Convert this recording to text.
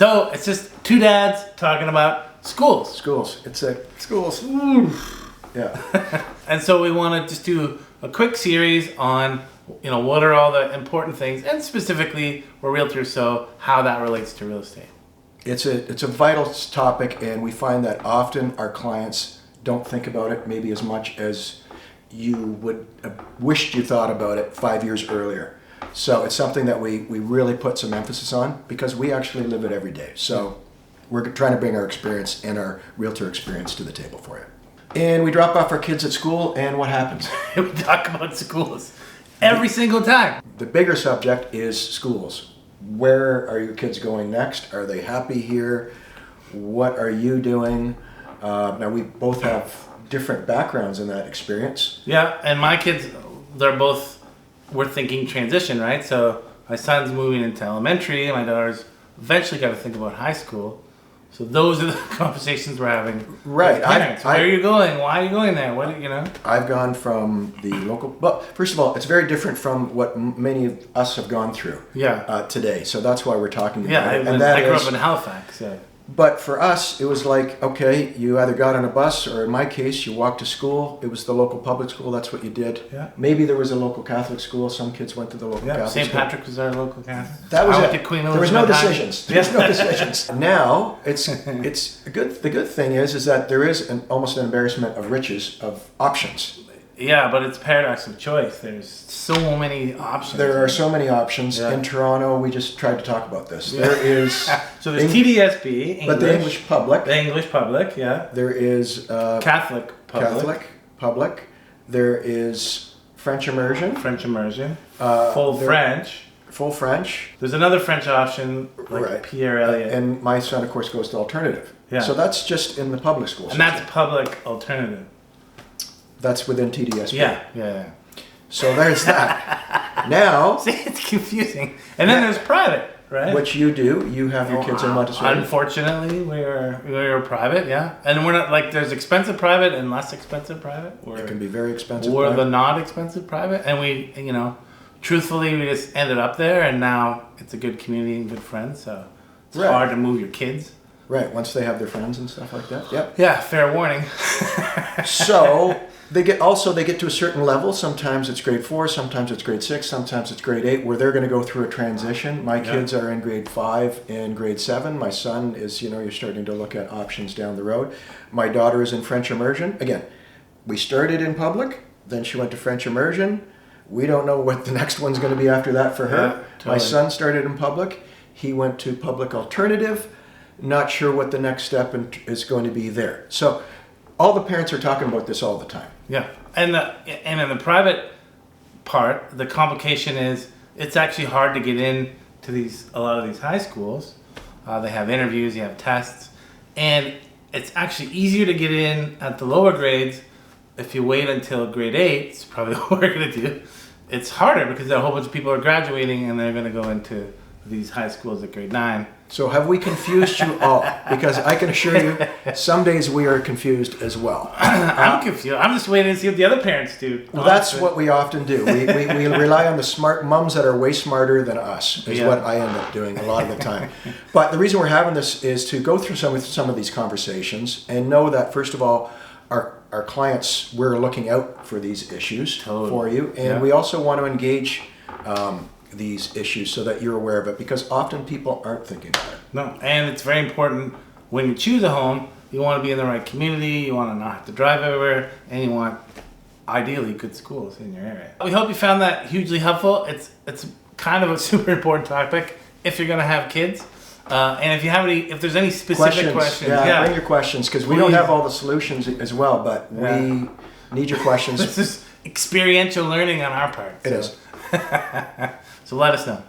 So it's just two dads talking about schools. Schools. It's a schools. Yeah. And so we want to just do a quick series on, what are all the important things, and specifically we're realtors, so how that relates to real estate. It's a vital topic, and we find that often our clients don't think about it maybe as much as you would have wished you thought about it 5 years earlier. So it's something that we really put some emphasis on because we actually live it every day. So we're trying to bring our experience and our realtor experience to the table for you. And we drop off our kids at school, and what happens? We talk about schools every single time. The bigger subject is schools. Where are your kids going next? Are they happy here? What are you doing? Now, we both have different backgrounds in that experience. Yeah, and my kids, we're thinking transition, right? So my son's moving into elementary, and my daughter's eventually got to think about high school. So those are the conversations we're having. Right. With parents. Where are you going? Why are you going there? I've gone from the local. Well, first of all, it's very different from what many of us have gone through. Yeah. Today. So that's why we're talking about it. And I grew up in Halifax. Yeah. But for us, it was like, okay, you either got on a bus, or in my case, you walked to school. It was the local public school. That's what you did. Yeah. Maybe there was a local Catholic school. Some kids went to the local Catholic school. St. Patrick was our local Catholic. That was it. There was no decisions. There was no decisions. Now, it's good. The good thing is that there is almost an embarrassment of riches of options. Yeah, but it's paradox of choice. There's so many options. There are so many options. Yeah. In Toronto, we just tried to talk about this. There is... So there's TDSP, English. But the English public. The English public, yeah. There is... Catholic public. There is French immersion. Full French. Full French. There's another French option, like right. Pierre Elliott. And my son, of course, goes to alternative. Yeah. So that's just in the public school system. And that's public alternative. That's within TDSP. Yeah. So there's that. Now... See, it's confusing. And then there's private, right? Which you do. You have your kids in Montessori. Unfortunately, we're private, yeah. And we're not, there's expensive private and less expensive private. It can be very expensive We're private. the not expensive private. And we, truthfully, we just ended up there, and now it's a good community and good friends, so it's hard to move your kids. Right, once they have their friends and stuff like that. Yep. Yeah, fair warning. So... They get to a certain level. Sometimes it's grade 4, sometimes it's grade 6, sometimes it's grade 8, where they're going to go through a transition. My kids are in grade 5 and grade 7. My son is, you're starting to look at options down the road. My daughter is in French immersion. Again, we started in public, then she went to French immersion. We don't know what the next one's going to be after that for her. Yeah, totally. My son started in public. He went to public alternative. Not sure what the next step is going to be there. So all the parents are talking about this all the time. Yeah, and in the private part, the complication is it's actually hard to get in to a lot of these high schools. They have interviews, you have tests, and it's actually easier to get in at the lower grades if you wait until grade 8. It's probably what we're going to do. It's harder because a whole bunch of people are graduating and they're going to go into these high schools at grade 9. So have we confused you all? Because I can assure you, some days we are confused as well. I'm confused. I'm just waiting to see what the other parents do. Well, that's what we often do. We rely on the smart mums that are way smarter than us, is what I end up doing a lot of the time. But the reason we're having this is to go through some of these conversations and know that, first of all, our clients, we're looking out for these issues for you. And we also want to engage these issues so that you're aware of it, because often people aren't thinking about it. No, and it's very important when you choose a home, you want to be in the right community, you want to not have to drive everywhere, and you want, ideally, good schools in your area. We hope you found that hugely helpful. It's kind of a super important topic if you're going to have kids. And if there's any specific questions, bring your questions, because we don't have all the solutions as well, but we need your questions. This is experiential learning on our part. It is. So let us know.